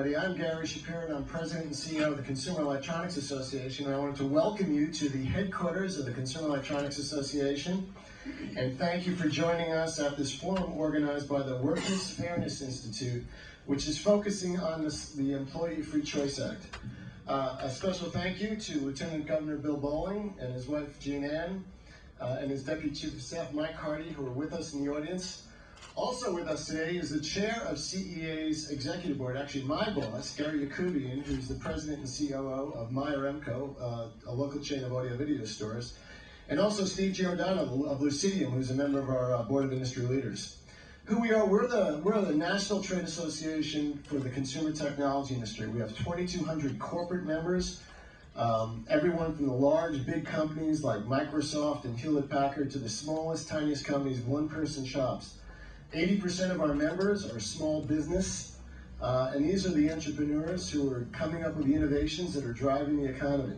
everybody. I'm Gary Shapiro, and I'm President and CEO of the Consumer Electronics Association. And I wanted to welcome you to the headquarters of the Consumer Electronics Association. And thank you for joining us at this forum organized by the Workers' Fairness Institute, which is focusing on the Employee Free Choice Act. A special thank you to Lieutenant Governor Bill Bolling and his wife Jean Ann, and his Deputy Chief of Staff Mike Hardy, who are with us in the audience. Also with us today is the chair of CEA's executive board, actually my boss, Gary Yakubian, who's the president and COO of Meyer Emco, a local chain of audio-video stores, and also Steve Giordano of Lucidium, who's a member of our board of industry leaders. Who we are, we're the National Trade Association for the consumer technology industry. We have 2,200 corporate members, everyone from the large, big companies like Microsoft and Hewlett-Packard to the smallest, tiniest companies, one-person shops. 80% of our members are small business, and these are the entrepreneurs who are coming up with the innovations that are driving the economy.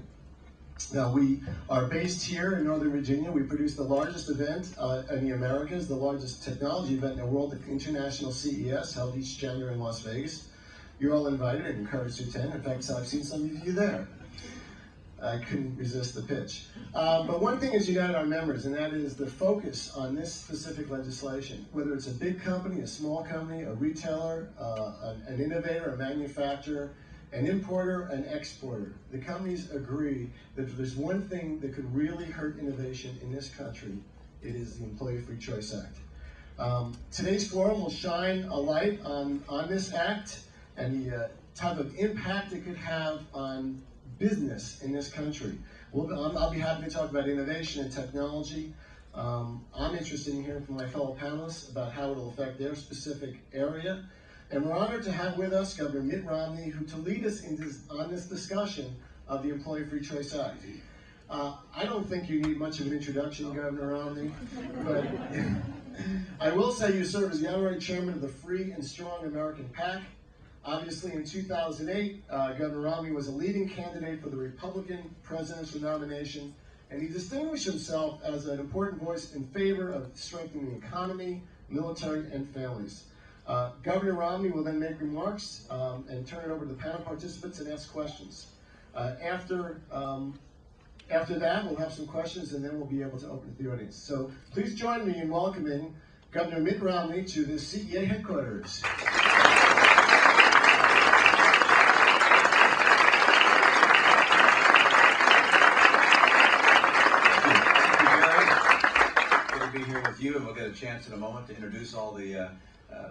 Now, we are based here in Northern Virginia. We produce the largest event in the Americas, the largest technology event in the world, the International CES, held each January in Las Vegas. You're all invited and encouraged to attend. In fact, I've seen some of you there. I couldn't resist the pitch. But one thing is united our members, and that is the focus on this specific legislation. Whether it's a big company, a small company, a retailer, an innovator, a manufacturer, an importer, an exporter, the companies agree that if there's one thing that could really hurt innovation in this country, it is the Employee Free Choice Act. Today's forum will shine a light on this act and the type of impact it could have on business in this country. I'll be happy to talk about innovation and technology. I'm interested in hearing from my fellow panelists about how it will affect their specific area. And we're honored to have with us Governor Mitt Romney, who to lead us on this discussion of the Employee Free Choice Act. I don't think you need much of an introduction, Governor Romney, but I will say you serve as the honorary chairman of the Free and Strong American PAC. Obviously, in 2008, Governor Romney was a leading candidate for the Republican presidential nomination, and he distinguished himself as an important voice in favor of strengthening the economy, military, and families. Governor Romney will then make remarks and turn it over to the panel participants and ask questions. After that, we'll have some questions, and then we'll be able to open to the audience. So please join me in welcoming Governor Mitt Romney to the CEA headquarters. Be here with you, and we'll get a chance in a moment to introduce all the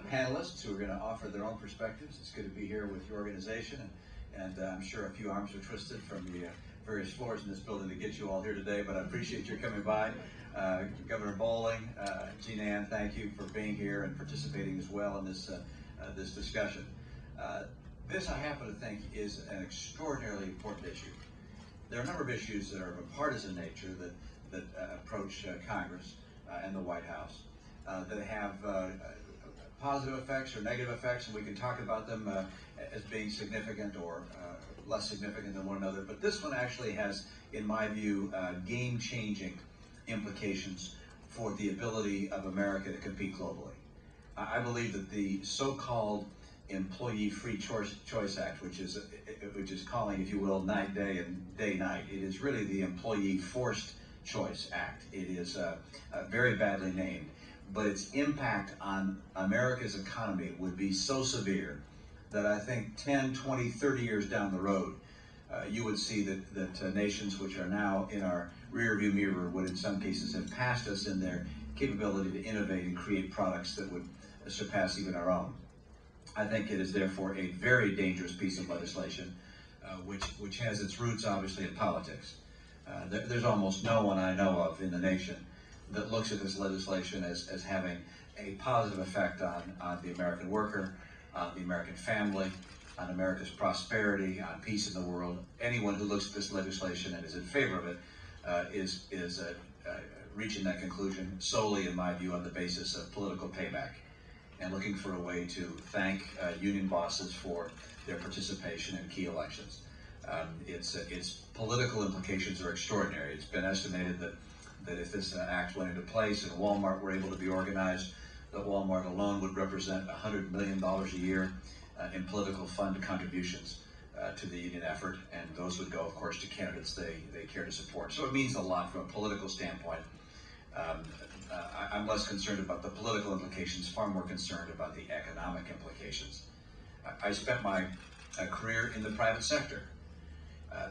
panelists who are going to offer their own perspectives. It's good to be here with your organization, and I'm sure a few arms are twisted from the various floors in this building to get you all here today, but I appreciate your coming by. Governor Bolling, Jean Ann, thank you for being here and participating as well in this discussion. This, I happen to think, is an extraordinarily important issue. There are a number of issues that are of a partisan nature that approach Congress and the White House that have positive effects or negative effects, and we can talk about them as being significant or less significant than one another. But this one actually has, in my view, game-changing implications for the ability of America to compete globally. I believe that the so-called Employee Free Choice Act, which is calling, if you will, night day and day night, it is really the Employee Forced Choice Act. It is very badly named, but its impact on America's economy would be so severe that I think 10, 20, 30 years down the road, you would see that nations which are now in our rearview mirror would in some cases have passed us in their capability to innovate and create products that would surpass even our own. I think it is therefore a very dangerous piece of legislation, which has its roots obviously in politics. There's almost no one I know of in the nation that looks at this legislation as having a positive effect on the American worker, on the American family, on America's prosperity, on peace in the world. Anyone who looks at this legislation and is in favor of it is reaching that conclusion solely, in my view, on the basis of political payback and looking for a way to thank union bosses for their participation in key elections. Its political implications are extraordinary. It's been estimated that if this act went into place and Walmart were able to be organized, that Walmart alone would represent $100 million a year in political fund contributions to the union effort, and those would go, of course, to candidates they care to support. So it means a lot from a political standpoint. I'm less concerned about the political implications, far more concerned about the economic implications. I spent my career in the private sector.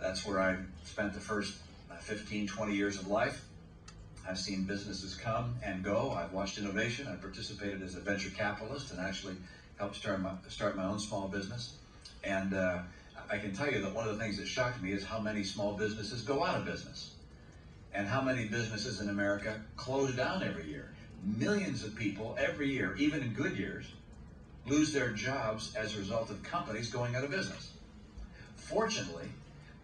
That's where I spent the first 15, 20 years of life. I've seen businesses come and go. I've watched innovation. I participated as a venture capitalist and actually helped start my own small business. And I can tell you that one of the things that shocked me is how many small businesses go out of business and how many businesses in America close down every year. Millions of people every year, even in good years, lose their jobs as a result of companies going out of business. Fortunately,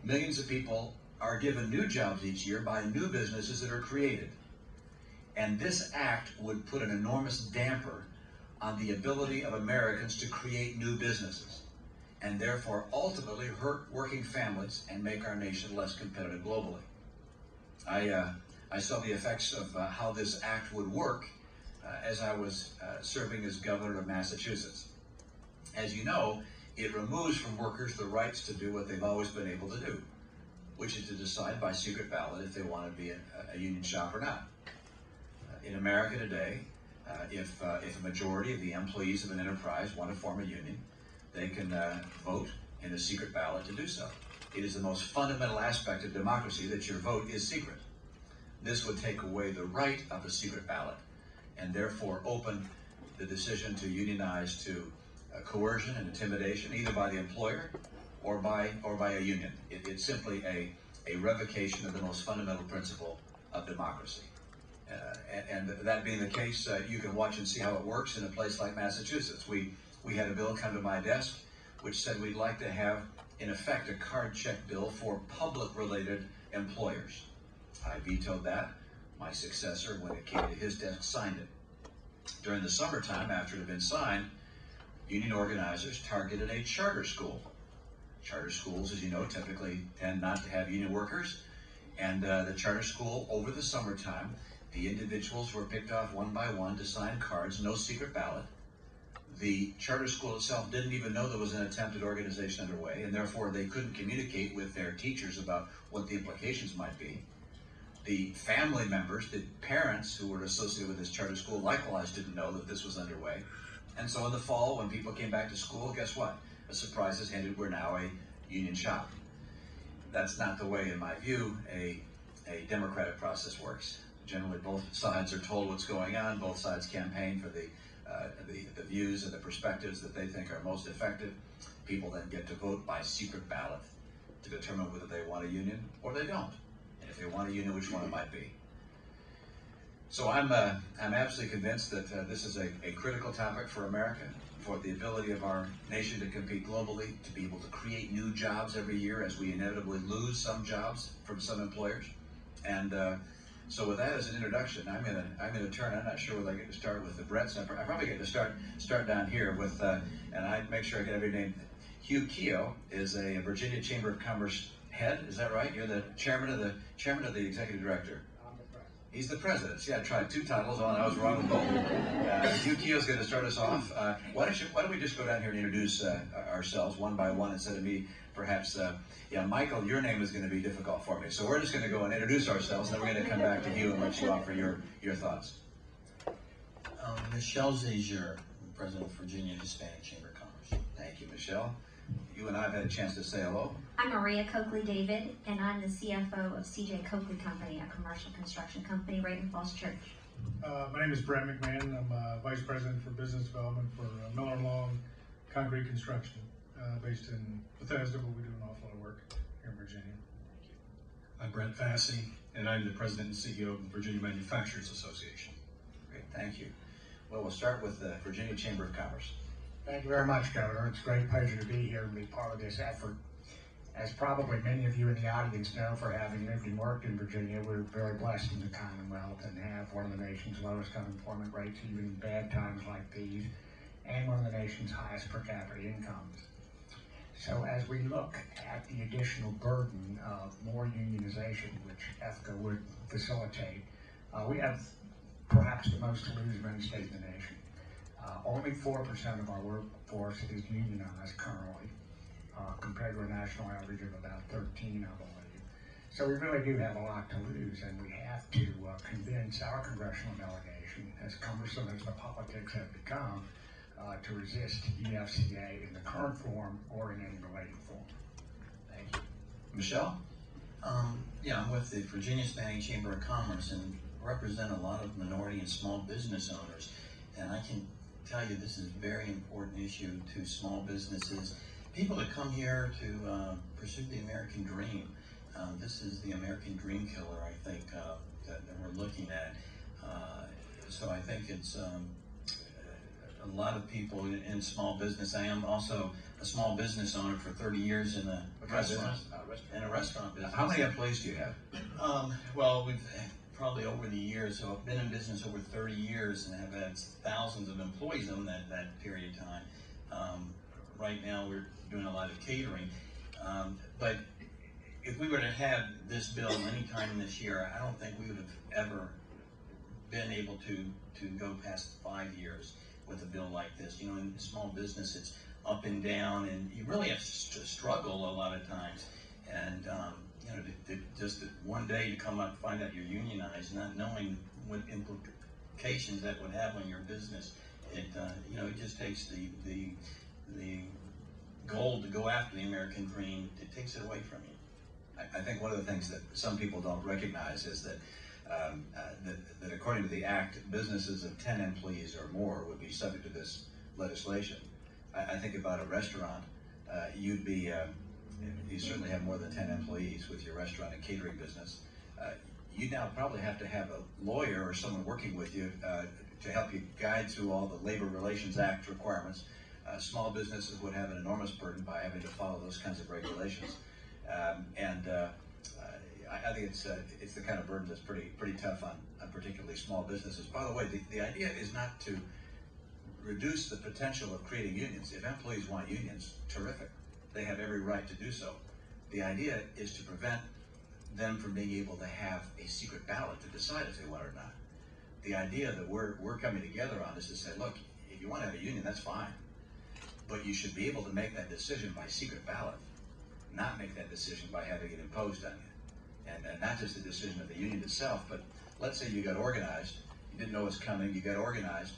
millions of people are given new jobs each year by new businesses that are created. And this act would put an enormous damper on the ability of Americans to create new businesses, and therefore ultimately hurt working families and make our nation less competitive globally. I saw the effects of how this act would work as I was serving as governor of Massachusetts. As you know, it removes from workers the rights to do what they've always been able to do, which is to decide by secret ballot if they want to be a union shop or not. In America today, if a majority of the employees of an enterprise want to form a union, they can vote in a secret ballot to do so. It is the most fundamental aspect of democracy that your vote is secret. This would take away the right of a secret ballot and therefore open the decision to unionize to coercion and intimidation, either by the employer or by a union. It's simply a revocation of the most fundamental principle of democracy. And that being the case, you can watch and see how it works in a place like Massachusetts. We had a bill come to my desk which said we'd like to have, in effect, a card check bill for public-related employers. I vetoed that. My successor, when it came to his desk, signed it. During the summertime, after it had been signed, union organizers targeted a charter school. Charter schools, as you know, typically tend not to have union workers. And the charter school, over the summertime, the individuals were picked off one by one to sign cards, no secret ballot. The charter school itself didn't even know there was an attempted organization underway, and therefore they couldn't communicate with their teachers about what the implications might be. The family members, the parents who were associated with this charter school, likewise didn't know that this was underway. And so in the fall, when people came back to school, guess what? A surprise is handed, we're now a union shop. That's not the way, in my view, a democratic process works. Generally, both sides are told what's going on, both sides campaign for the views and the perspectives that they think are most effective. People then get to vote by secret ballot to determine whether they want a union or they don't. And if they want a union, which one it might be. So I'm absolutely convinced that this is a critical topic for America, for the ability of our nation to compete globally, to be able to create new jobs every year as we inevitably lose some jobs from some employers. And so with that as an introduction, I'm gonna turn. I'm not sure whether I get to start with the Bretts. I probably get to start down here with, and I make sure I get every name. Hugh Keogh is a Virginia Chamber of Commerce head. Is that right? You're the chairman of the executive director. He's the president. See, I tried two titles on. I was wrong with both. Hugh Keogh's going to start us off. Why don't we just go down here and introduce ourselves one by one instead of me, perhaps. Yeah, Michael, your name is going to be difficult for me. So we're just going to go and introduce ourselves, and then we're going to come back to Hugh and let you offer your thoughts. Michelle Zazier, president of Virginia Hispanic Chamber of Commerce. Thank you, Michelle. You and I have had a chance to say hello. I'm Maria Coakley-David, and I'm the CFO of CJ Coakley Company, a commercial construction company right in Falls Church. My name is Brent McMahon. I'm Vice President for Business Development for Miller & Long Concrete Construction, based in Bethesda, but we do an awful lot of work here in Virginia. I'm Brent Fassey, and I'm the President and CEO of the Virginia Manufacturers Association. Great, thank you. Well, we'll start with the Virginia Chamber of Commerce. Thank you very much, Governor. It's a great pleasure to be here and be part of this effort. As probably many of you in the audience know, for having lived and worked in Virginia, we're very blessed in the Commonwealth and have one of the nation's lowest unemployment rates, even in bad times like these, and one of the nation's highest per capita incomes. So as we look at the additional burden of more unionization, which EFCA would facilitate, we have perhaps the most to lose of any state in the nation. Only 4% of our workforce is unionized currently, compared to a national average of about 13, I believe. So we really do have a lot to lose, and we have to convince our congressional delegation, as cumbersome as the politics have become, to resist EFCA in the current form or in any related form. Thank you. Michelle? Yeah, I'm with the Virginia Hispanic Chamber of Commerce and represent a lot of minority and small business owners. And I can tell you this is a very important issue to small businesses, people that come here to pursue the American dream. This is the American dream killer, I think, that we're looking at. So I think it's a lot of people in small business. I am also a small business owner for 30 years in a restaurant business. How many employees do you have? Well, we've probably over the years, so I've been in business over 30 years and have had thousands of employees in that period of time. Right now we're doing a lot of catering, but if we were to have this bill anytime this year, I don't think we would have ever been able to go past 5 years with a bill like this. You know, in small business, it's up and down, and you really have to struggle a lot of times. And you know, just one day to come up and find out you're unionized, not knowing what implications that would have on your business, it you know, it just takes the goal to go after the American dream. It takes it away from you. I think one of the things that some people don't recognize is that that according to the Act, businesses of 10 employees or more would be subject to this legislation. I think about a restaurant, you'd be, you certainly have more than 10 employees with your restaurant and catering business. You now probably have to have a lawyer or someone working with you to help you guide through all the Labor Relations Act requirements. Small businesses would have an enormous burden by having to follow those kinds of regulations. I think it's the kind of burden that's pretty tough on particularly small businesses. By the way, the idea is not to reduce the potential of creating unions. If employees want unions, terrific. They have every right to do so. The idea is to prevent them from being able to have a secret ballot to decide if they want it or not. The idea that we're coming together on is to say, look, if you want to have a union, that's fine. But you should be able to make that decision by secret ballot, not make that decision by having it imposed on you. And not just the decision of the union itself, but let's say you got organized, you didn't know it was coming, you got organized,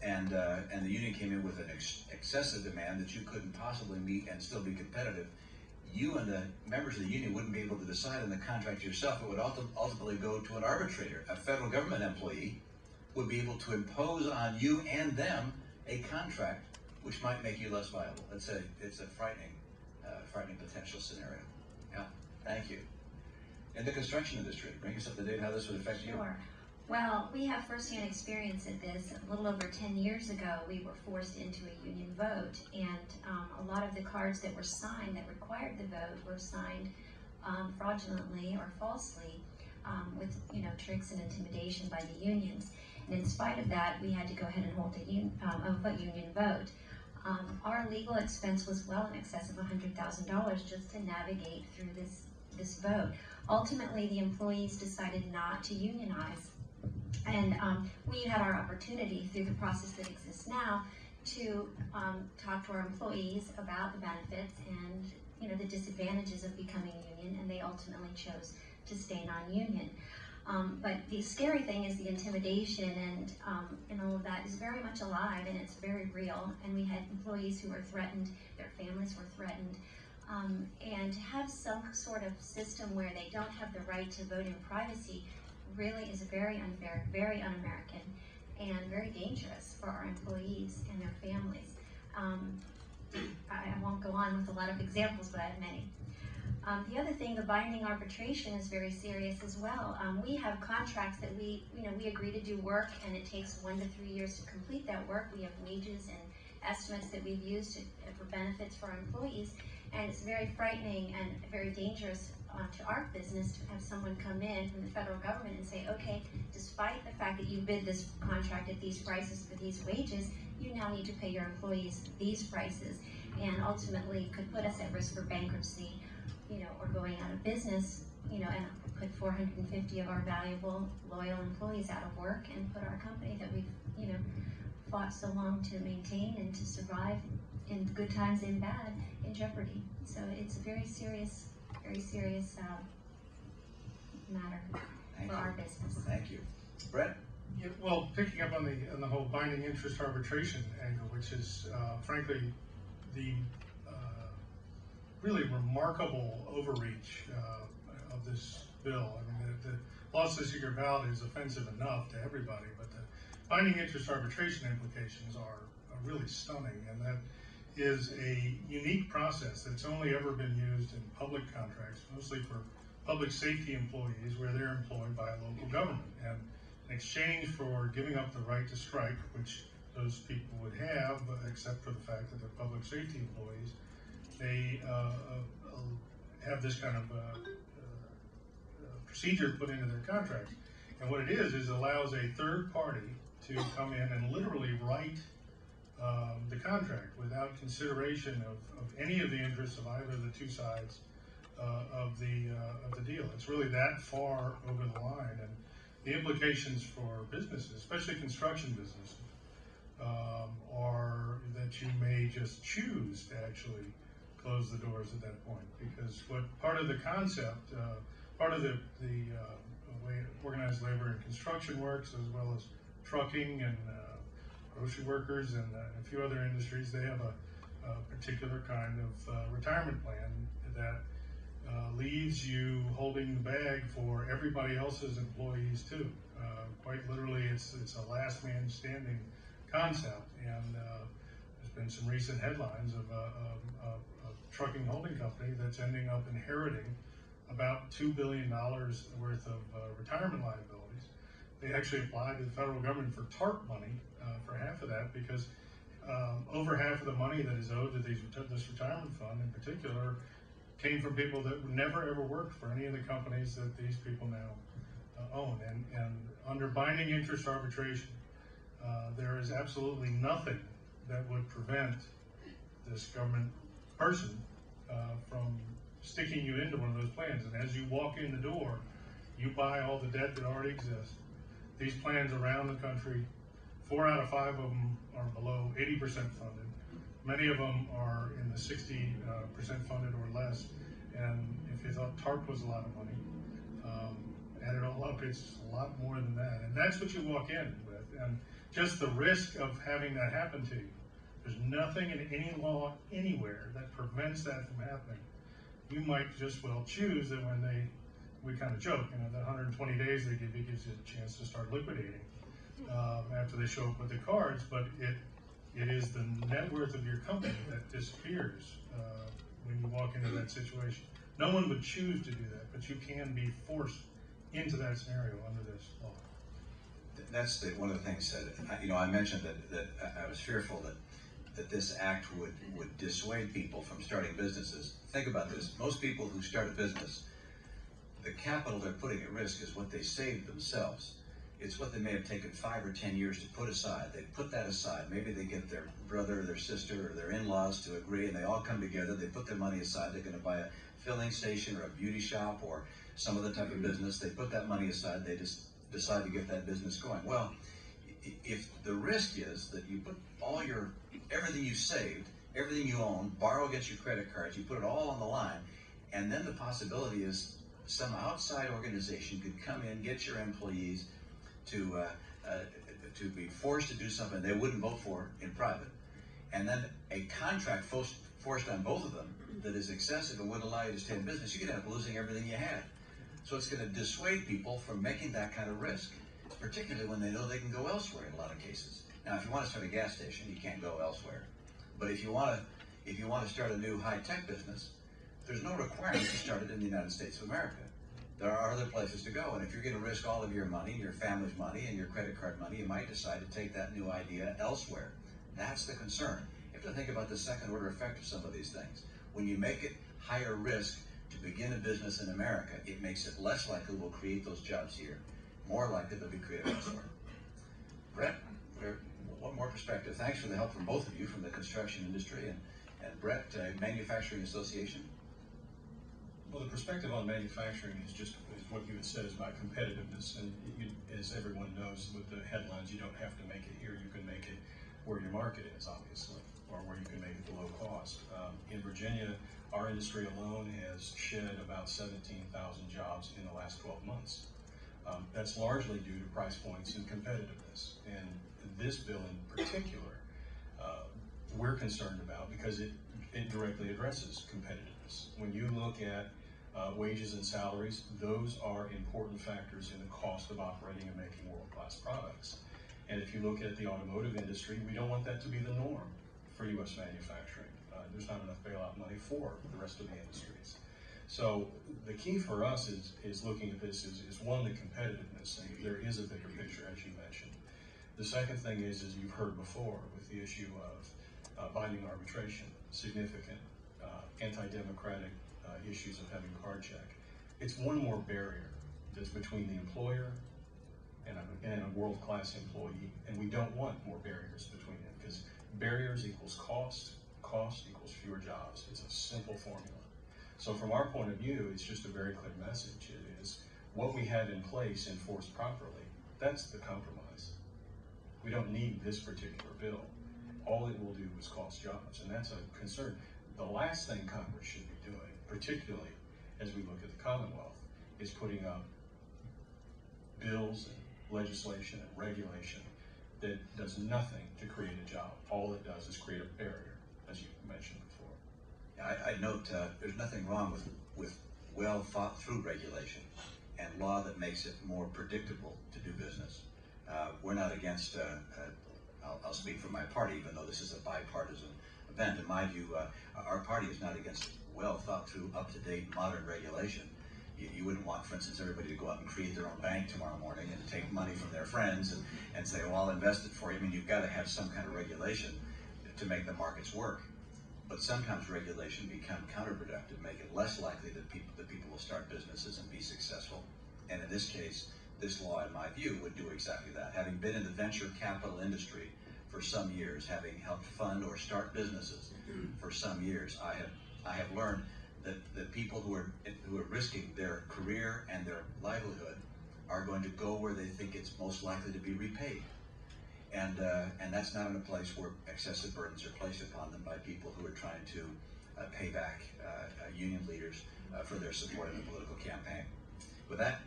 and the union came in with an excessive demand that you couldn't possibly meet and still be competitive. You and the members of the union wouldn't be able to decide on the contract yourself. It would ultimately go to an arbitrator. A federal government employee would be able to impose on you and them a contract which might make you less viable. It's a frightening potential scenario. Yeah, thank you. In the construction industry, bring us up to date how this would affect you. Sure. Well, we have firsthand experience at this. A little over 10 years ago, we were forced into a union vote, and a lot of the cards that were signed that required the vote were signed fraudulently or falsely with tricks and intimidation by the unions. And in spite of that, we had to go ahead and hold a union vote. Our legal expense was well in excess of $100,000 just to navigate through this vote. Ultimately, the employees decided not to unionize, and we had our opportunity through the process that exists now to talk to our employees about the benefits and the disadvantages of becoming union, and they ultimately chose to stay non-union. But the scary thing is the intimidation and all of that is very much alive, and it's very real. And we had employees who were threatened, their families were threatened. And to have some sort of system where they don't have the right to vote in privacy really is very unfair, very un-American, and very dangerous for our employees and their families. I won't go on with a lot of examples, but I have many. The other thing, the binding arbitration is very serious as well. We have contracts that we agree to do work, and it takes 1 to 3 years to complete that work. We have wages and estimates that we've used for benefits for our employees. And it's very frightening and very dangerous to our business to have someone come in from the federal government and say, okay, despite the fact that you bid this contract at these prices for these wages, you now need to pay your employees these prices, and ultimately could put us at risk for bankruptcy, or going out of business, and put 450 of our valuable, loyal employees out of work, and put our company that we've, fought so long to maintain and to survive in good times and bad in jeopardy. So it's a very serious matter Thank for you. our business. Thank you. Brett? Yeah, well, picking up on the whole binding interest arbitration angle, which is frankly the really remarkable overreach of this bill. I mean, the loss of secret ballot is offensive enough to everybody, but the binding interest arbitration implications are really stunning, and that is a unique process that's only ever been used in public contracts, mostly for public safety employees where they're employed by a local government. And in exchange for giving up the right to strike, which those people would have, except for the fact that they're public safety employees, they have this kind of procedure put into their contracts. And what it is allows a third party to come in and literally write the contract without consideration of any of the interests of either of the two sides of the deal. It's really that far over the line, and the implications for businesses, especially construction businesses, are that you may just choose to actually close the doors at that point, because what part of the concept, part of the way organized labor in construction works, as well as trucking and grocery workers and a few other industries, they have a particular kind of retirement plan that leaves you holding the bag for everybody else's employees too. Quite literally, it's a last man standing concept, and there's been some recent headlines of a trucking holding company that's ending up inheriting about $2 billion worth of retirement liabilities. They actually applied to the federal government for TARP money for half of that, because over half of the money that is owed to this retirement fund in particular came from people that never ever worked for any of the companies that these people now own. And under binding interest arbitration, there is absolutely nothing that would prevent this government person from sticking you into one of those plans. And as you walk in the door, you buy all the debt that already exists. These plans around the country, 4 out of 5 of them are below 80% funded. Many of them are in the 60% funded or less. And if you thought TARP was a lot of money, add it all up, it's a lot more than that. And that's what you walk in with. And just the risk of having that happen to you, there's nothing in any law anywhere that prevents that from happening. You might just well choose that when we kind of joke, you know, the 120 days they give you gives you a chance to start liquidating after they show up with the cards, but it is the net worth of your company that disappears when you walk into that situation. No one would choose to do that, but you can be forced into that scenario under this law. That's one of the things that, you know, I mentioned that I was fearful that this act would dissuade people from starting businesses. Think about this. Most people who start a business, the capital they're putting at risk is what they saved themselves. It's what they may have taken 5 or 10 years to put aside. They put that aside. Maybe they get their brother or their sister or their in-laws to agree, and they all come together. They put their money aside. They're going to buy a filling station or a beauty shop or some other type of business. They put that money aside. They just decide to get that business going. Well, if the risk is that you put everything you saved, everything you own, borrow against your credit cards, you put it all on the line, and then the possibility is some outside organization could come in, get your employees to be forced to do something they wouldn't vote for in private, and then a contract forced on both of them that is excessive and wouldn't allow you to stay in business, you could end up losing everything you had. So it's going to dissuade people from making that kind of risk, particularly when they know they can go elsewhere in a lot of cases. Now, if you want to start a gas station, you can't go elsewhere. But if you want to start a new high-tech business, there's no requirement to start it in the United States of America. There are other places to go, and if you're going to risk all of your money, your family's money, and your credit card money, you might decide to take that new idea elsewhere. That's the concern. You have to think about the second-order effect of some of these things. When you make it higher risk to begin a business in America, it makes it less likely we'll create those jobs here, more likely they'll be created elsewhere. Brett, one more perspective. Thanks for the help from both of you, from the construction industry and Brett, Manufacturing Association. Well, the perspective on manufacturing is what you had said is about competitiveness, and as everyone knows with the headlines, you don't have to make it here, you can make it where your market is, obviously, or where you can make it below cost. In Virginia, our industry alone has shed about 17,000 jobs in the last 12 months. That's largely due to price points and competitiveness. And this bill in particular, we're concerned about because it directly addresses competitiveness. When you look at wages and salaries, those are important factors in the cost of operating and making world-class products. And if you look at the automotive industry, we don't want that to be the norm for U.S. manufacturing. There's not enough bailout money for the rest of the industries. So the key for us is looking at this is one, the competitiveness, and there is a bigger picture, as you mentioned. The second thing is, as you've heard before, with the issue of binding arbitration, significant anti-democratic issues of having card check. It's one more barrier that's between the employer and a world-class employee, and we don't want more barriers between them, because barriers equals cost, cost equals fewer jobs. It's a simple formula. So from our point of view, it's just a very clear message. It is what we have in place enforced properly. That's the compromise. We don't need this particular bill. All it will do is cost jobs, and that's a concern. The last thing Congress should be doing, particularly as we look at the Commonwealth, is putting up bills and legislation and regulation that does nothing to create a job. All it does is create a barrier, as you mentioned before. I note there's nothing wrong with well thought through regulation and law that makes it more predictable to do business. We're not against, I'll speak for my party, even though this is a bipartisan event. In my view, our party is not against well thought through, up to date, modern regulation. You wouldn't want, for instance, everybody to go out and create their own bank tomorrow morning and take money from their friends and say, well, I'll invest it for you. I mean, you've got to have some kind of regulation to make the markets work. But sometimes regulation become counterproductive, make it less likely that people will start businesses and be successful. And in this case, this law, in my view, would do exactly that. Having been in the venture capital industry for some years, having helped fund or start businesses for some years, I have learned that people who are risking their career and their livelihood are going to go where they think it's most likely to be repaid. And that's not in a place where excessive burdens are placed upon them by people who are trying to pay back union leaders for their support in the political campaign. With that,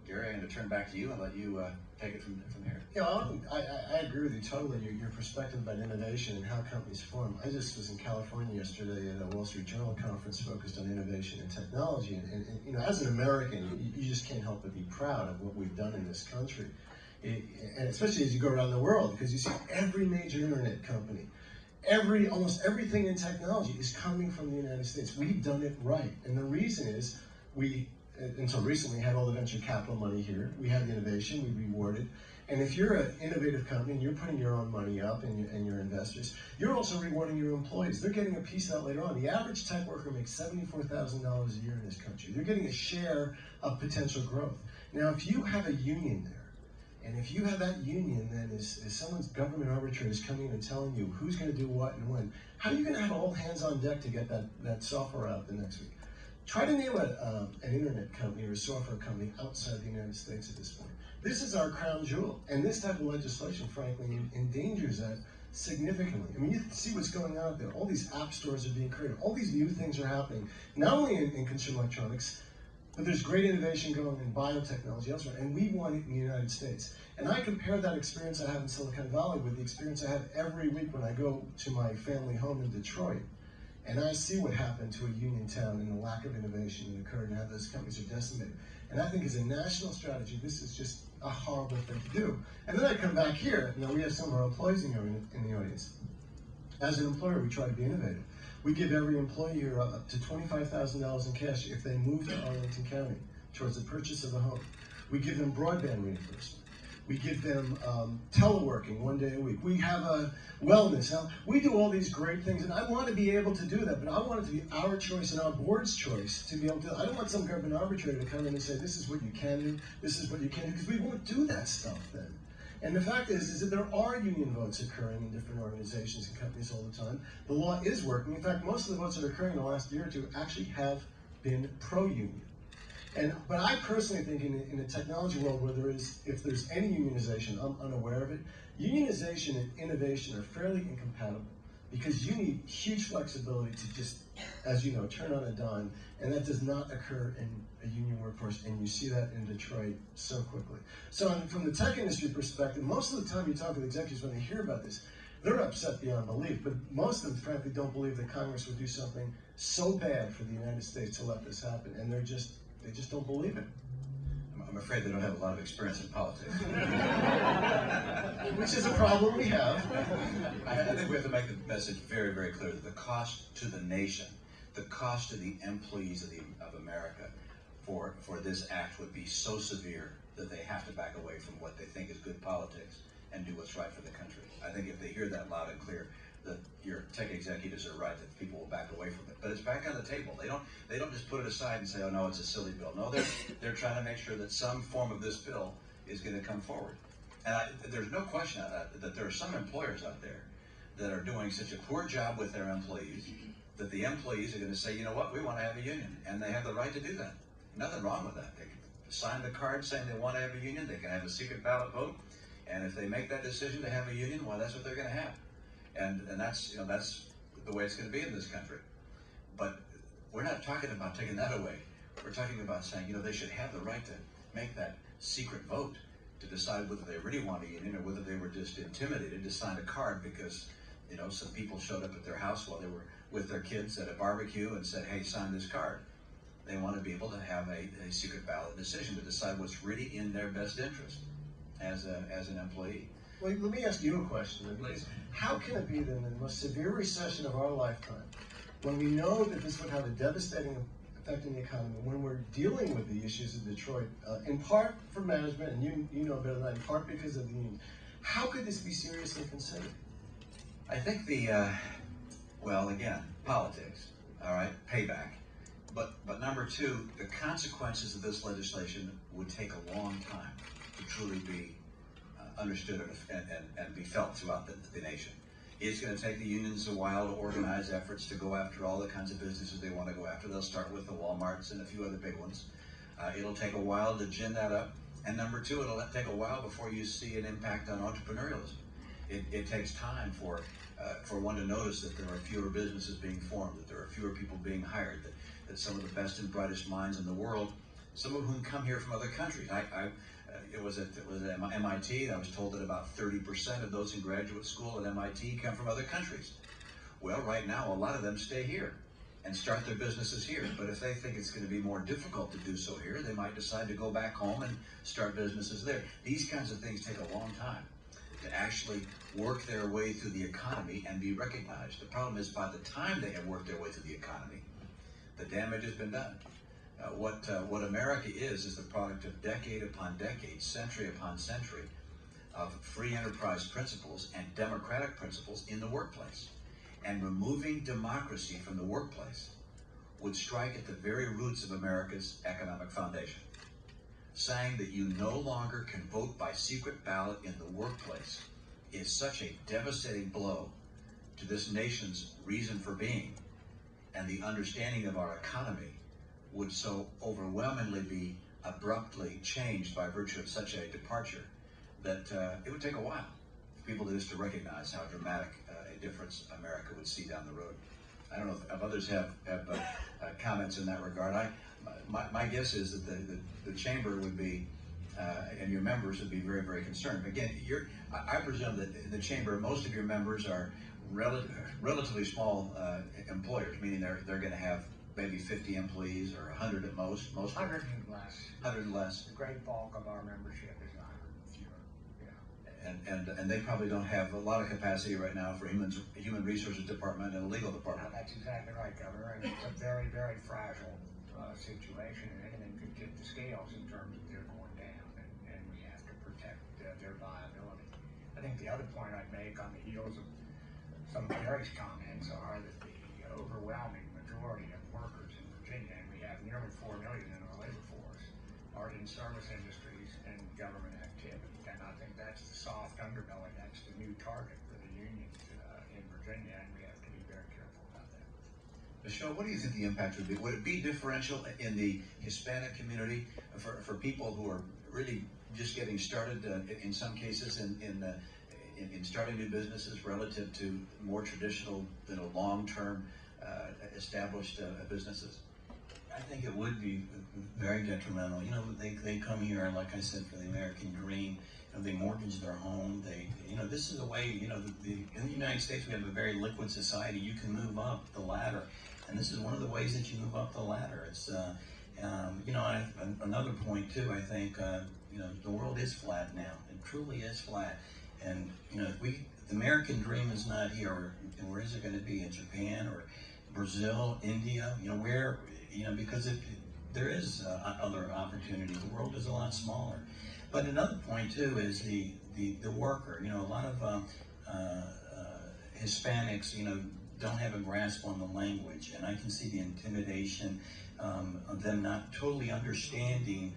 Gary, I'm going to turn back to you and let you take it from here. Yeah, I agree with you totally. Your perspective about innovation and how companies form. I just was in California yesterday at a Wall Street Journal conference focused on innovation and technology. And you know, as an American, you just can't help but be proud of what we've done in this country. And especially as you go around the world, because you see every major internet company, almost everything in technology is coming from the United States. We've done it right. And the reason is we, until recently, had all the venture capital money here. We had the innovation, we rewarded. And if you're an innovative company and you're putting your own money up and your investors, you're also rewarding your employees. They're getting a piece out later on. The average tech worker makes $74,000 a year in this country. They're getting a share of potential growth. Now, if you have a union there, and if you have that union, then is someone's government arbitrator is coming in and telling you who's going to do what and when, how are you going to have all hands on deck to get that software out the next week? Try to name an internet company or a software company outside the United States at this point. This is our crown jewel, and this type of legislation, frankly, endangers that significantly. I mean, you see what's going on out there. All these app stores are being created. All these new things are happening, not only in consumer electronics, but there's great innovation going in biotechnology elsewhere, and we want it in the United States. And I compare that experience I have in Silicon Valley with the experience I have every week when I go to my family home in Detroit. And I see what happened to a union town and the lack of innovation that occurred and how those companies are decimated. And I think as a national strategy, this is just a horrible thing to do. And then I come back here. Now, we have some of our employees in the audience. As an employer, we try to be innovative. We give every employee here up to $25,000 in cash if they move to Arlington County towards the purchase of a home. We give them broadband reimbursement. We give them teleworking 1 day a week. We have wellness. Now, we do all these great things, and I want to be able to do that, but I want it to be our choice and our board's choice to be able to. I don't want some government arbitrator to come in and say, this is what you can do, this is what you can't do, because we won't do that stuff then. And the fact is that there are union votes occurring in different organizations and companies all the time. The law is working. In fact, most of the votes that are occurring in the last year or two actually have been pro-union. But I personally think in a technology world where if there's any unionization, I'm unaware of it, unionization and innovation are fairly incompatible because you need huge flexibility to just, as you know, turn on a dime, and that does not occur in a union workforce, and you see that in Detroit so quickly. So from the tech industry perspective, most of the time you talk with executives when they hear about this, they're upset beyond belief, but most of them frankly don't believe that Congress would do something so bad for the United States to let this happen, and they just don't believe it. I'm afraid they don't have a lot of experience in politics. Which is a problem we have. I think we have to make the message very, very clear that the cost to the nation, the cost to the employees of America for this act would be so severe that they have to back away from what they think is good politics and do what's right for the country. I think if they hear that loud and clear, that your tech executives are right, that people will back away from it. But it's back on the table. They don't just put it aside and say, oh no, it's a silly bill. No, they're trying to make sure that some form of this bill is going to come forward. And there's no question that there are some employers out there that are doing such a poor job with their employees that the employees are going to say, you know what, we want to have a union. And they have the right to do that. Nothing wrong with that. They can sign the card saying they want to have a union. They can have a secret ballot vote. And if they make that decision to have a union, well, that's what they're going to have. And that's the way it's going to be in this country. But we're not talking about taking that away. We're talking about saying, they should have the right to make that secret vote to decide whether they really want a union or whether they were just intimidated to sign a card because, some people showed up at their house while they were with their kids at a barbecue and said, hey, sign this card. They want to be able to have a secret ballot decision to decide what's really in their best interest as an employee. Well, let me ask you a question. Please. How can it be that in the most severe recession of our lifetime, when we know that this would have a devastating effect on the economy, when we're dealing with the issues in Detroit, in part for management, and you know better than I, in part because of the union, how could this be seriously considered? I think well, again, politics, all right, payback. But number two, the consequences of this legislation would take a long time to truly be understood and be felt throughout the nation. It's going to take the unions a while to organize efforts to go after all the kinds of businesses they want to go after. They'll start with the Walmarts and a few other big ones. It'll take a while to gin that up. And number two, it'll take a while before you see an impact on entrepreneurialism. It takes time for one to notice that there are fewer businesses being formed, that there are fewer people being hired, that some of the best and brightest minds in the world, some of whom come here from other countries. It was at MIT, and I was told that about 30% of those in graduate school at MIT come from other countries. Well, right now, a lot of them stay here and start their businesses here. But if they think it's going to be more difficult to do so here, they might decide to go back home and start businesses there. These kinds of things take a long time to actually work their way through the economy and be recognized. The problem is by the time they have worked their way through the economy, the damage has been done. What America is the product of decade upon decade, century upon century of free enterprise principles and democratic principles in the workplace. And removing democracy from the workplace would strike at the very roots of America's economic foundation. Saying that you no longer can vote by secret ballot in the workplace is such a devastating blow to this nation's reason for being, and the understanding of our economy would so overwhelmingly be abruptly changed by virtue of such a departure that it would take a while for people just to recognize how dramatic a difference America would see down the road. I don't know if others have comments in that regard. My guess is that the chamber would be, and your members would be very, very concerned. Again, I presume that in the chamber, most of your members are relatively small employers, meaning they're going to have maybe 50 employees or 100 at most. 100 and less. 100 and less. The great bulk of our membership is 100 and fewer. Yeah. And they probably don't have a lot of capacity right now for human resources department and a legal department. No, that's exactly right, Governor. And it's a very, very fragile situation, and anything could tip the scales in terms of their going down, and we have to protect their viability. I think the other point I'd make on the heels of some of Gary's comments are that the overwhelming majority of workers in Virginia, and we have nearly 4 million in our labor force, are in service industries and government activity. And I think that's the soft underbelly, that's the new target for the unions in Virginia, and we have to be very careful about that. Michelle, what do you think the impact would be? Would it be differential in the Hispanic community for people who are really just getting started in some cases in starting new businesses relative to more traditional, long-term established businesses? I think it would be very detrimental. They come here, like I said, for the American dream. They mortgage their home. This is a way, in the United States, we have a very liquid society. You can move up the ladder. And this is one of the ways that you move up the ladder. It's, another point too, I think, the world is flat now. It truly is flat. And, if the American dream is not here, where is it going to be? In Japan or Brazil, India? Because there is other opportunities. The world is a lot smaller. But another point too is the worker. A lot of Hispanics, don't have a grasp on the language, and I can see the intimidation of them not totally understanding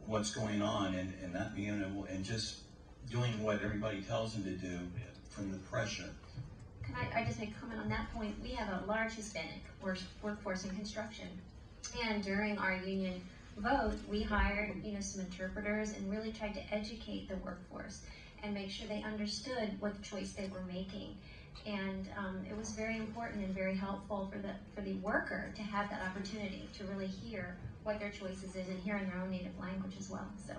what's going on and not being able, and just doing what everybody tells them to do from the pressure. Can I just make a comment on that point? We have a large Hispanic workforce in construction, and during our union vote, we hired some interpreters and really tried to educate the workforce and make sure they understood what the choice they were making. And it was very important and very helpful for the worker to have that opportunity to really hear what their choices is and hear in their own native language as well. So,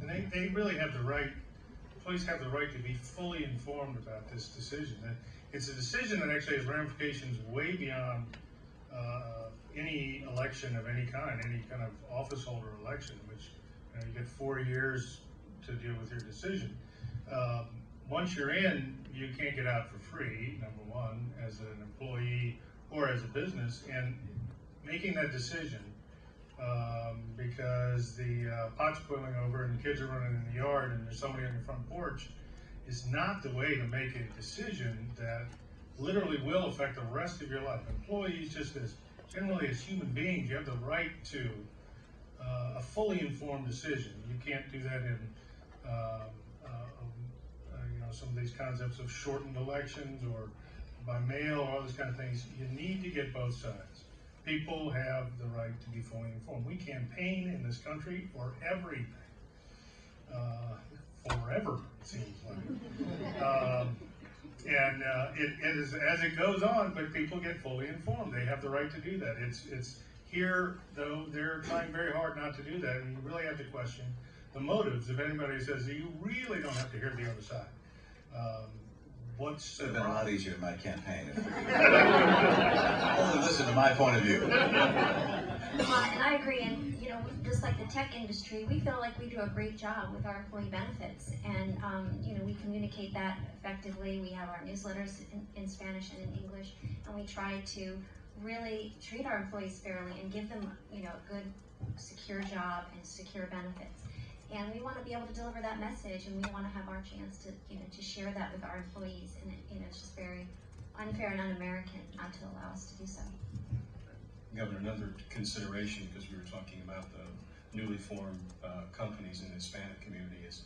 and they really have the right. Employees have the right to be fully informed about this decision. It's a decision that actually has ramifications way beyond any election of any kind of office holder election, which you get 4 years to deal with your decision. Once you're in, you can't get out for free, number one, as an employee or as a business, and making that decision because the pot's boiling over and the kids are running in the yard and there's somebody on your front porch is not the way to make a decision that literally will affect the rest of your life. Employees, just as generally as human beings, you have the right to a fully informed decision. You can't do that in some of these concepts of shortened elections or by mail or all these kind of things. You need to get both sides. People have the right to be fully informed. We campaign in this country for everything, forever it seems like, and it is as it goes on. But people get fully informed. They have the right to do that. It's here though they're trying very hard not to do that, and you really have to question the motives of anybody who says that you really don't have to hear the other side. It would have been a lot easier in my campaign if only listen to my point of view. And I agree, and just like the tech industry, we feel like we do a great job with our employee benefits, and we communicate that effectively. We have our newsletters in Spanish and in English, and we try to really treat our employees fairly and give them a good, secure job and secure benefits. And we want to be able to deliver that message, and we want to have our chance to, to share that with our employees. And it's just very unfair and un-American not to allow us to do so. Governor, another consideration, because we were talking about the newly formed companies in the Hispanic community, is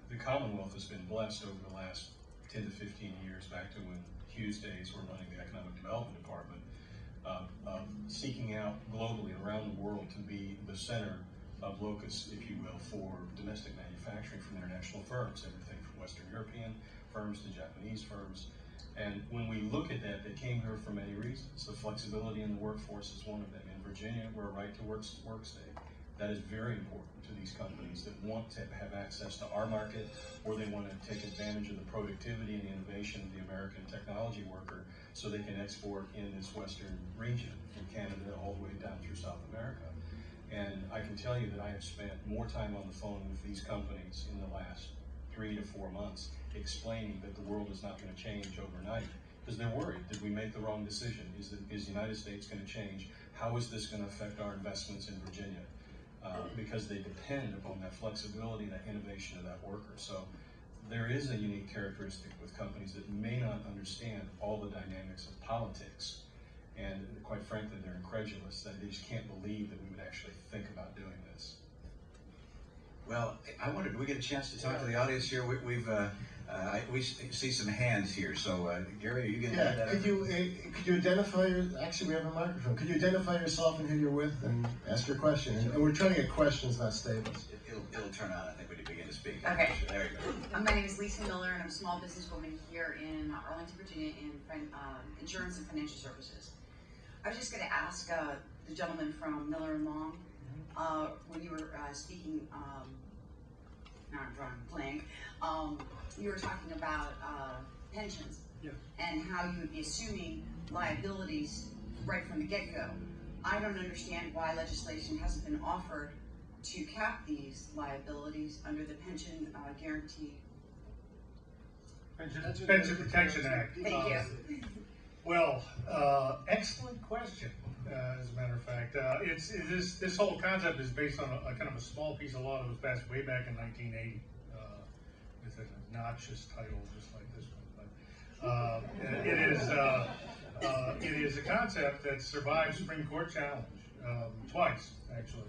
the Commonwealth has been blessed over the last 10 to 15 years, back to when Hughes days were running the Economic Development Department, seeking out globally around the world to be the center of locus, if you will, for domestic manufacturing from international firms, everything from Western European firms to Japanese firms. And when we look at that, they came here for many reasons. The flexibility in the workforce is one of them. In Virginia, we're a right to work state. That is very important to these companies that want to have access to our market, or they want to take advantage of the productivity and the innovation of the American technology worker so they can export in this Western region, from Canada all the way down through South America. And I can tell you that I have spent more time on the phone with these companies in the last 3 to 4 months explaining that the world is not going to change overnight, because they're worried. Did we make the wrong decision? Is the United States going to change? How is this going to affect our investments in Virginia? Because they depend upon that flexibility, that innovation of that worker. So there is a unique characteristic with companies that may not understand all the dynamics of politics. And quite frankly, they're incredulous that they just can't believe that we would actually think about doing this. Well, I wondered, do we get a chance to talk to the audience here? We've We see some hands here, so Gary, are you going to Yeah, that? could you identify actually we have a microphone. Could you identify yourself and who you're with and ask your question? And we're trying to get questions, not statements. It'll turn on, I think, when you begin to speak. Okay. There you go. My name is Lisa Miller, and I'm a small businesswoman here in Arlington, Virginia, in insurance and financial services. I was just going to ask the gentleman from Miller and Long, when you were speaking, now I'm drawing a blank, you were talking about pensions, Yeah. and how you would be assuming liabilities right from the get-go. I don't understand why legislation hasn't been offered to cap these liabilities under the pension guarantee. Pension Protection Act. Thank you. Well, excellent question. As a matter of fact, this whole concept is based on a kind of a small piece of law that was passed way back in 1980 with an obnoxious title, just like this one. But it is a concept that survived Supreme Court challenge twice, actually.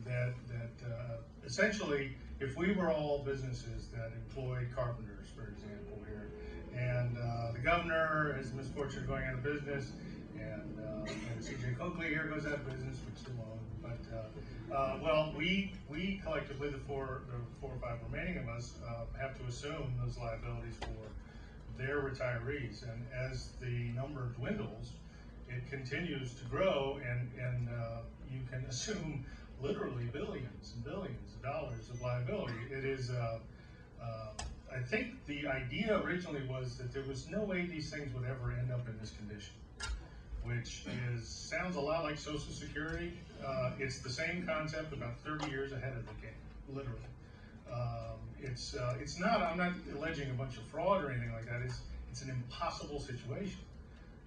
That essentially, if we were all businesses that employ carpenters, for example, here, and the governor has the misfortune of going out of business, and C.J. Coakley here goes out of business, which still own, but well, we collectively, the four or five remaining of us, have to assume those liabilities for their retirees, and as the number dwindles, it continues to grow, and you can assume literally billions and billions of dollars of liability. It is, I think the idea originally was that there was no way these things would ever end up in this condition, which sounds a lot like Social Security. It's the same concept about 30 years ahead of the game, literally. It's not, I'm not alleging a bunch of fraud or anything like that. It's an impossible situation.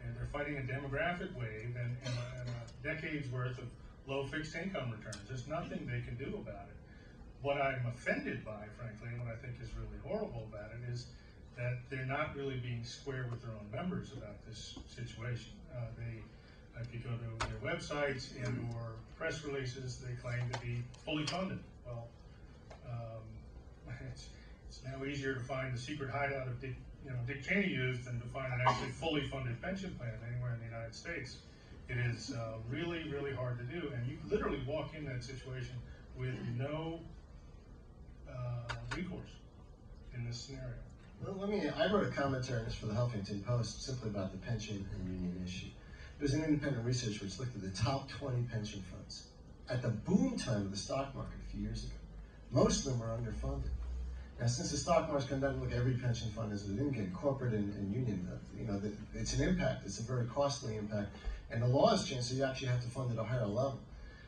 And they're fighting a demographic wave and a decade's worth of low fixed income returns. There's nothing they can do about it. What I'm offended by, frankly, and what I think is really horrible about it is that they're not really being square with their own members about this situation. If you go to their websites and or press releases, they claim to be fully funded. Well, it's now easier to find the secret hideout of Dick Cheney used than to find an actually fully funded pension plan anywhere in the United States. It is really, really hard to do, and you literally walk in that situation with no recourse in this scenario. Well, I wrote a commentary on this for the Huffington Post simply about the pension and union issue. There's an independent research which looked at the top 20 pension funds at the boom time of the stock market a few years ago. Most of them were underfunded. Now, since the stock market's come down, look, every pension fund is an income, corporate and union. It's an impact. It's a very costly impact, and the law has changed, so you actually have to fund at a higher level.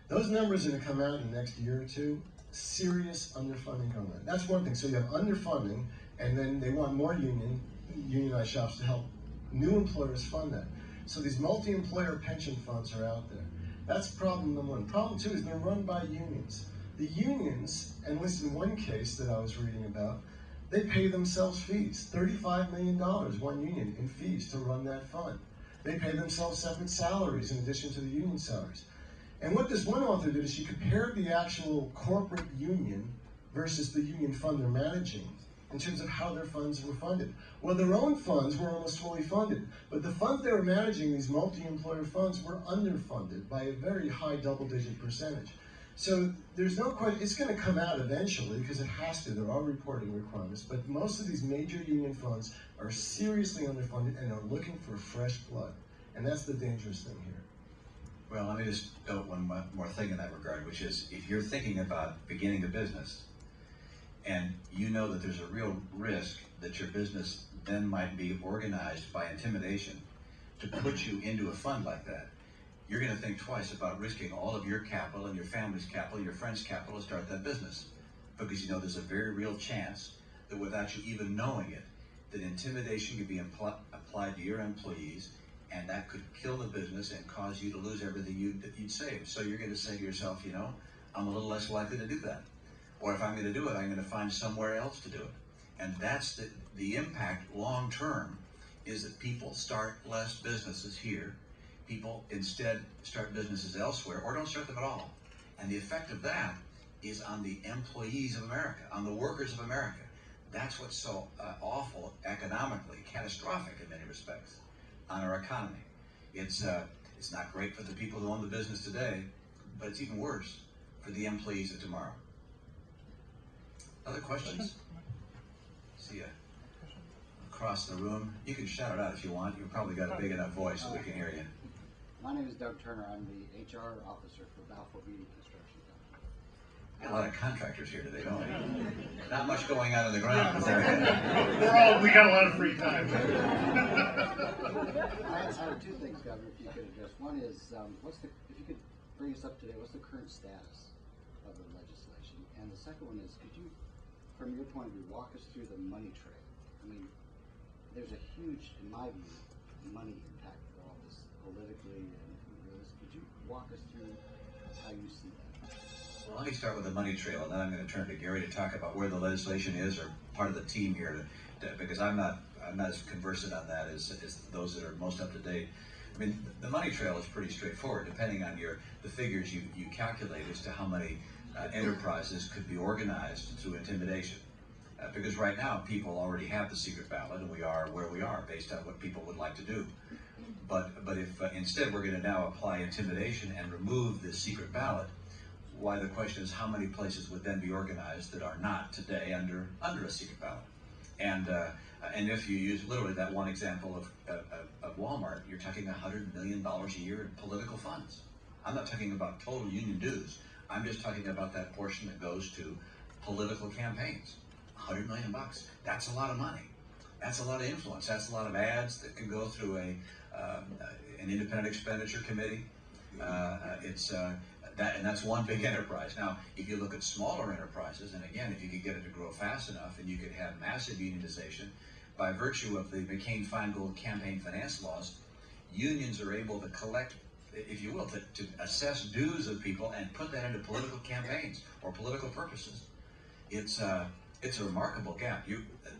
Those numbers are going to come out in the next year or two. Serious underfunding coming out. That's one thing. So you have underfunding, and then they want more unionized shops to help new employers fund that. So these multi-employer pension funds are out there. That's problem number one. Problem two is they're run by unions. The unions, and at least in one case that I was reading about, they pay themselves fees. $35 million, one union, in fees to run that fund. They pay themselves separate salaries in addition to the union salaries. And what this one author did is she compared the actual corporate union versus the union fund they're managing in terms of how their funds were funded. Well, their own funds were almost fully funded, but the funds they were managing, these multi-employer funds, were underfunded by a very high double-digit percentage. So there's no question, it's going to come out eventually because it has to, there are reporting requirements, but most of these major union funds are seriously underfunded and are looking for fresh blood. And that's the dangerous thing here. Well, let me just note one more thing in that regard, which is if you're thinking about beginning a business and you know that there's a real risk that your business then might be organized by intimidation to put you into a fund like that, you're going to think twice about risking all of your capital and your family's capital and your friend's capital to start that business. Because you know there's a very real chance that without you even knowing it, that intimidation could be applied to your employees, and that could kill the business and cause you to lose everything you'd saved. So you're going to say to yourself, you know, I'm a little less likely to do that. Or if I'm going to do it, I'm going to find somewhere else to do it. And that's the impact long term, is that people start less businesses here. People instead start businesses elsewhere or don't start them at all. And the effect of that is on the employees of America, on the workers of America. That's what's so awful economically, catastrophic in many respects on our economy. It's not great for the people who own the business today, but it's even worse for the employees of tomorrow. Other questions? See ya across the room. You can shout it out if you want. You've probably got a big enough voice so we can hear you. My name is Doug Turner. I'm the HR officer for Balfour Beatty Construction Company. Got a lot of contractors here today, don't we? Not much going on in the ground. Is there? We got a lot of free time. I have two things, Governor, if you could address. One is, if you could bring us up to date, what's the current status of the legislation? And the second one is, could you, from your point of view, walk us through the money trail? I mean, there's a huge, in my view, money impact for all this politically and this. Could you walk us through how you see that? Well, let me start with the money trail, and then I'm going to turn to Gary to talk about where the legislation is, or part of the team here, because I'm not as conversant on that as those that are most up to date. I mean, the money trail is pretty straightforward, depending on the figures you calculate as to how many enterprises could be organized through intimidation. Because right now, people already have the secret ballot, and we are where we are based on what people would like to do. But if instead we're going to now apply intimidation and remove the secret ballot, why the question is how many places would then be organized that are not today under a secret ballot? And if you use literally that one example of Walmart, you're talking $100 million a year in political funds. I'm not talking about total union dues. I'm just talking about that portion that goes to political campaigns. $100 million. That's a lot of money. That's a lot of influence. That's a lot of ads that can go through an independent expenditure committee. And that's one big enterprise. Now, if you look at smaller enterprises, and again, if you could get it to grow fast enough, and you could have massive unionization, by virtue of the McCain-Feingold campaign finance laws, unions are able to collect, if you will, to assess dues of people and put that into political campaigns or political purposes. It's a remarkable gap.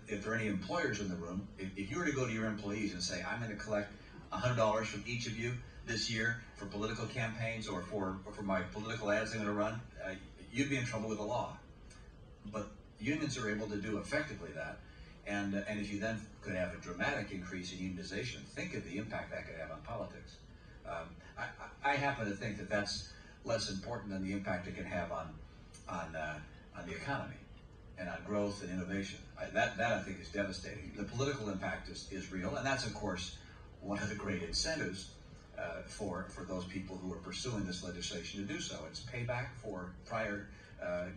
If there are any employers in the room, if you were to go to your employees and say, I'm going to collect $100 from each of you this year for political campaigns or for my political ads I'm going to run, you'd be in trouble with the law. But unions are able to do effectively that. And if you then could have a dramatic increase in unionization, think of the impact that could have on politics. I happen to think that that's less important than the impact it can have on the economy and on growth and innovation. That I think is devastating. The political impact is real, and that's of course one of the great incentives for those people who are pursuing this legislation to do so. It's payback for prior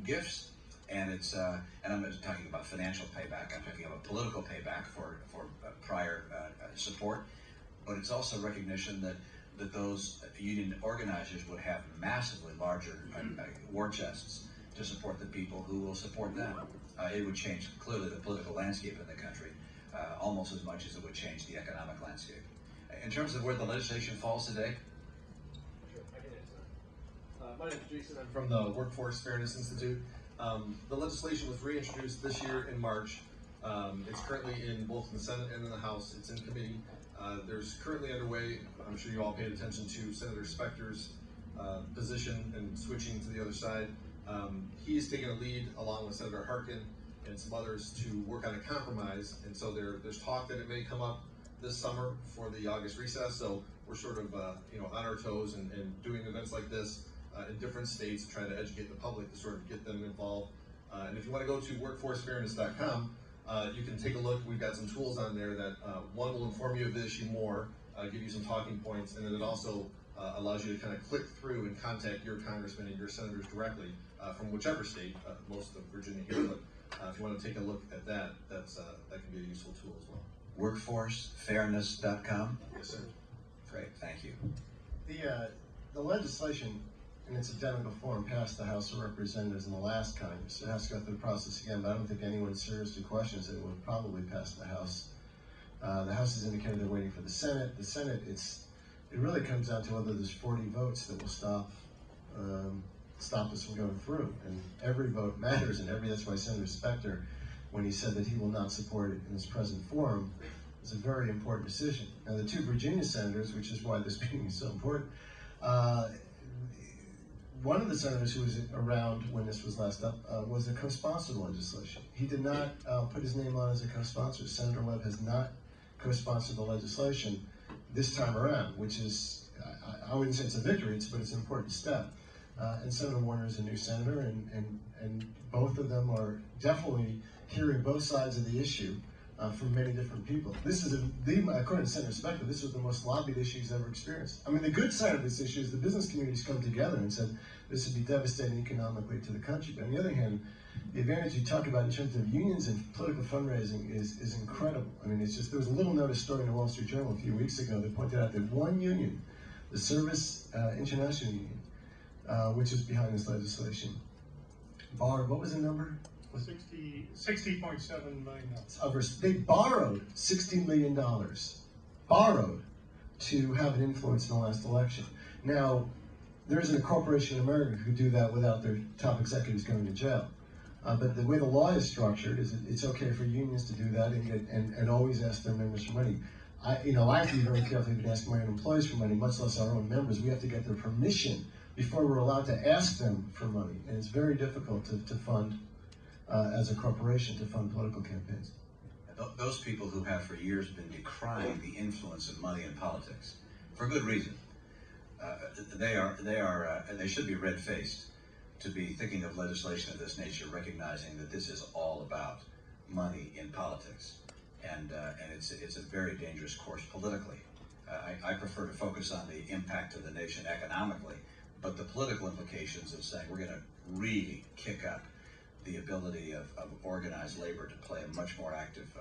gifts, and I'm not talking about financial payback. I'm talking about political payback for prior support. But it's also recognition that those union organizers would have massively larger war chests to support the people who will support them. It would change clearly the political landscape in the country almost as much as it would change the economic landscape. In terms of where the legislation falls today? Sure, I can answer. My name is Jason. I'm from the Workforce Fairness Institute. The legislation was reintroduced this year in March. It's currently in both the Senate and in the House. It's in committee. There's currently underway, I'm sure you all paid attention to Senator Specter's position and switching to the other side. He's taken a lead along with Senator Harkin and some others to work on a compromise, and so there's talk that it may come up this summer for the August recess. So we're sort of on our toes and doing events like this in different states, trying to educate the public to sort of get them involved. And if you want to go to workforcefairness.com, you can take a look. We've got some tools on there that one will inform you of the issue more, give you some talking points, and then it also allows you to kind of click through and contact your congressmen and your senators directly from whichever state, most of Virginia here. But if you want to take a look at that, that can be a useful tool as well. Workforcefairness.com? Yes, sir. Great, thank you. The legislation in its identical form passed the House of Representatives in the last Congress. It has to go through the process again, but I don't think anyone seriously questions it will probably pass the House. The House has indicated they're waiting for the Senate. The Senate, it really comes down to whether there's 40 votes that will stop us from going through. And every vote matters, and that's why Senator Specter, when he said that he will not support it in its present form, is a very important decision. Now, the two Virginia senators, which is why this meeting is so important, one of the senators who was around when this was last up was a co-sponsor of the legislation. He did not put his name on as a co-sponsor. Senator Webb has not co-sponsored the legislation this time around, which is, I wouldn't say it's a victory, but it's an important step. And Senator Warner is a new senator, and both of them are definitely hearing both sides of the issue from many different people. This is, according to Senator Spector, this was the most lobbied issue he's ever experienced. I mean, the good side of this issue is the business community's come together and said this would be devastating economically to the country. But on the other hand, the advantage you talk about in terms of unions and political fundraising is incredible. I mean, it's just, there was a little notice story in the Wall Street Journal a few weeks ago that pointed out that one union, the Service International Union, which is behind this legislation, borrowed, what was the number? $60.7 million. They borrowed $60 million, borrowed to have an influence in the last election. Now, there isn't a corporation in America who could do that without their top executives going to jail. But the way the law is structured is it's okay for unions to do that and always ask their members for money. I have to be very careful even asking my own employees for money, much less our own members. We have to get their permission before we're allowed to ask them for money. And it's very difficult to fund, as a corporation, to fund political campaigns. Those people who have for years been decrying the influence of money in politics, for good reason, they should be red-faced to be thinking of legislation of this nature, recognizing that this is all about money in politics, and it's a very dangerous course politically. I prefer to focus on the impact of the nation economically, but the political implications of saying we're going to really kick up the ability of organized labor to play a much more active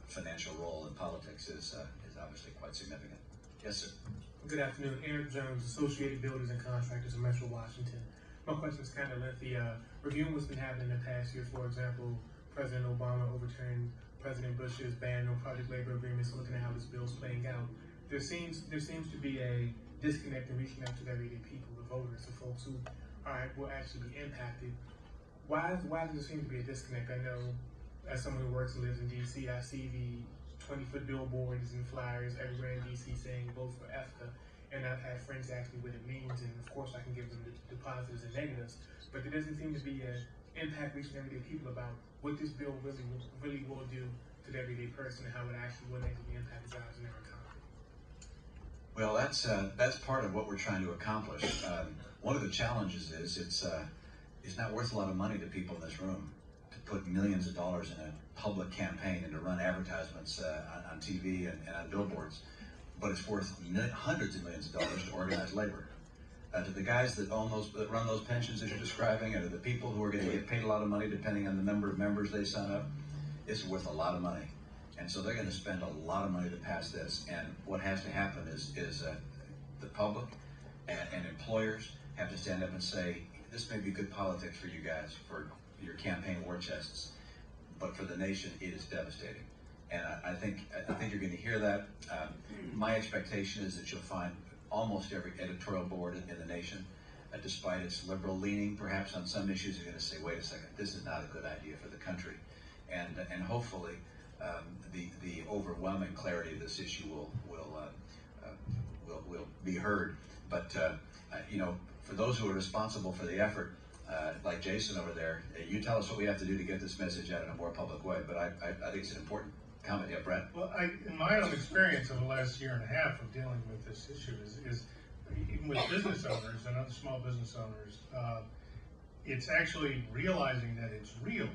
financial role in politics is obviously quite significant. Yes, sir. Good afternoon. Eric Jones, Associated Builders and Contractors in Metro Washington. My question is kind of lengthy. Reviewing what's been happening in the past year, for example, President Obama overturned President Bush's ban on project labor agreements, looking at how this bill's playing out. There seems to be a disconnect in reaching out to the everyday people, the voters, the folks who will actually be impacted. Why does there seem to be a disconnect? I know, as someone who works and lives in D.C., I see the 20-foot billboards and flyers everywhere in D.C. saying vote for EFCA, and I've had friends ask me what it means, and of course I can give them the positives and negatives, but there doesn't seem to be an impact reaching everyday people about what this bill really will do to the everyday person and how it actually will negatively impact the jobs in our economy. Well, that's part of what we're trying to accomplish. One of the challenges is it's not worth a lot of money to people in this room to put millions of dollars in a public campaign and to run advertisements on TV and on billboards, but it's worth hundreds of millions of dollars to organize labor. To the guys that run those pensions that you're describing, and to the people who are going to get paid a lot of money depending on the number of members they sign up, it's worth a lot of money. And so they're going to spend a lot of money to pass this. And what has to happen is the public and employers have to stand up and say, this may be good politics for you guys, for your campaign war chests, but for the nation, it is devastating. And I think you're going to hear that. My expectation is that you'll find almost every editorial board in the nation, despite its liberal leaning, perhaps on some issues, are going to say, wait a second, this is not a good idea for the country. And hopefully, the overwhelming clarity of this issue will be heard. But for those who are responsible for the effort, like Jason over there, you tell us what we have to do to get this message out in a more public way. But I think it's an important comment. Yeah, Brett? Well, in my own experience over the last year and a half of dealing with this issue is even with business owners and other small business owners, it's actually realizing that it's real.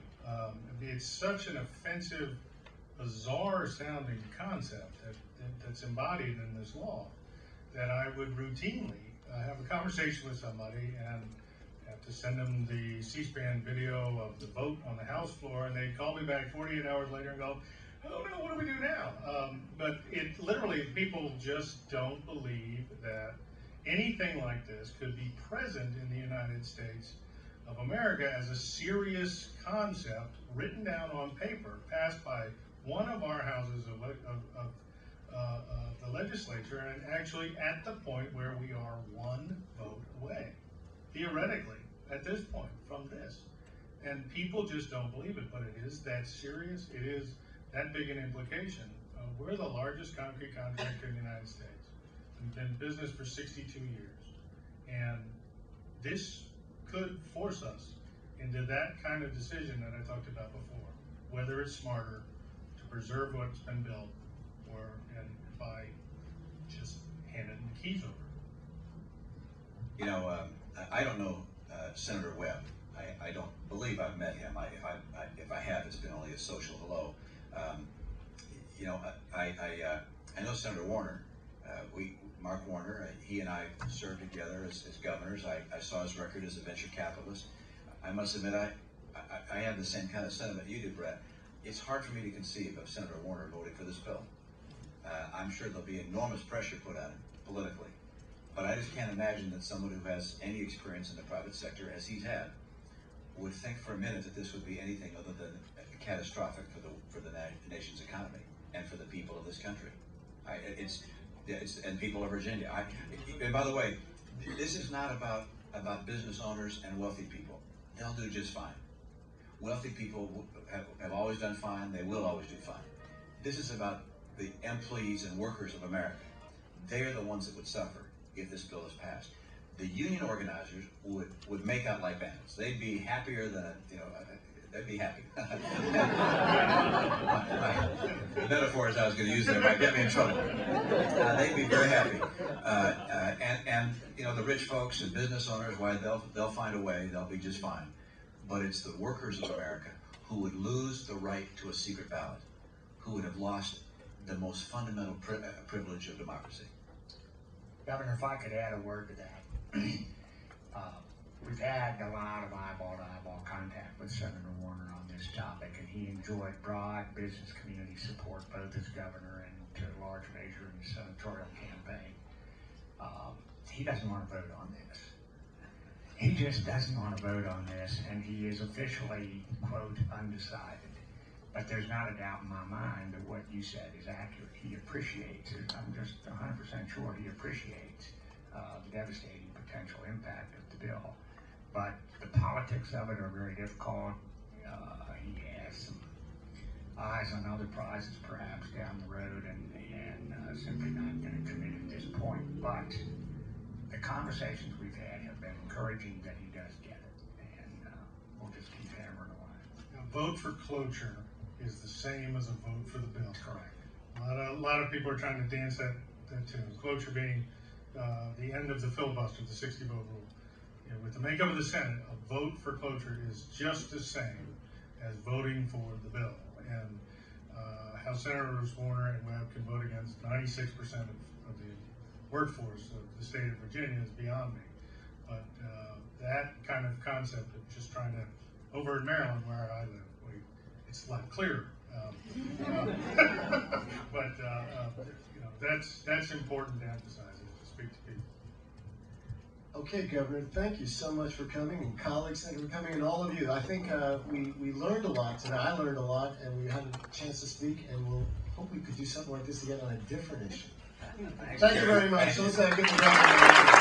It's such an offensive, bizarre sounding concept that's embodied in this law that I would routinely have a conversation with somebody and have to send them the C-SPAN video of the vote on the House floor, and they'd call me back 48 hours later and go, oh no, what do we do now? But it literally, people just don't believe that anything like this could be present in the United States of America as a serious concept written down on paper, passed by one of our houses of the legislature, and actually at the point where we are one vote away, theoretically, at this point, from this. And people just don't believe it, but it is that serious, it is that big an implication. We're the largest concrete contractor in the United States. We've been in business for 62 years. And this could force us into that kind of decision that I talked about before, whether it's smarter to preserve what's been built and by just handing the keys over. You know, I don't know Senator Webb. I don't believe I've met him. If I have, it's been only a social hello. You know, I know Senator Warner. Mark Warner, he and I served together as governors. I saw his record as a venture capitalist. I must admit, I have the same kind of sentiment you do, Brett. It's hard for me to conceive of Senator Warner voting for this bill. I'm sure there'll be enormous pressure put on him politically, but I just can't imagine that someone who has any experience in the private sector, as he's had, would think for a minute that this would be anything other than catastrophic for the nation's economy and for the people of this country. And people of Virginia. And by the way, this is not about business owners and wealthy people. They'll do just fine. Wealthy people have always done fine. They will always do fine. This is about the employees and workers of America. They are the ones that would suffer if this bill is passed. The union organizers would make out like bandits. They'd be happier than they'd be happy. The metaphors I was going to use there might get me in trouble. They'd be very happy. And you know, the rich folks and business owners, why they'll find a way. They'll be just fine. But it's the workers of America who would lose the right to a secret ballot, who would have lost the most fundamental privilege of democracy. Governor, if I could add a word to that. We've had a lot of eyeball-to-eyeball contact with Senator Warner on this topic, and he enjoyed broad business community support both as governor and to a large measure in his senatorial campaign. He doesn't want to vote on this. He just doesn't want to vote on this, and he is officially, quote, undecided. But there's not a doubt in my mind that what you said is accurate. He appreciates it. I'm just 100% sure he appreciates the devastating potential impact of the bill. But the politics of it are very difficult. He has some eyes on other prizes perhaps down the road and simply not going to commit at this point. But the conversations we've had have been encouraging that he does get it. And we'll just keep hammering away. A vote for cloture is the same as a vote for the bill. Correct. A lot of people are trying to dance that tune. Cloture being the end of the filibuster, the 60-vote rule. You know, with the makeup of the Senate, a vote for cloture is just the same as voting for the bill. And how Senators Warner and Webb can vote against 96% of the workforce of the state of Virginia is beyond me. But that kind of concept of just trying to, over in Maryland where I live, it's a lot clearer. But you know, that's important to emphasize and to speak to people. Okay, Governor, thank you so much for coming, and colleagues, thank you for coming, and all of you. I think we learned a lot today. I learned a lot, and we had a chance to speak, and we'll hope we could do something like this again on a different issue. Thank you very much. So let's give the governor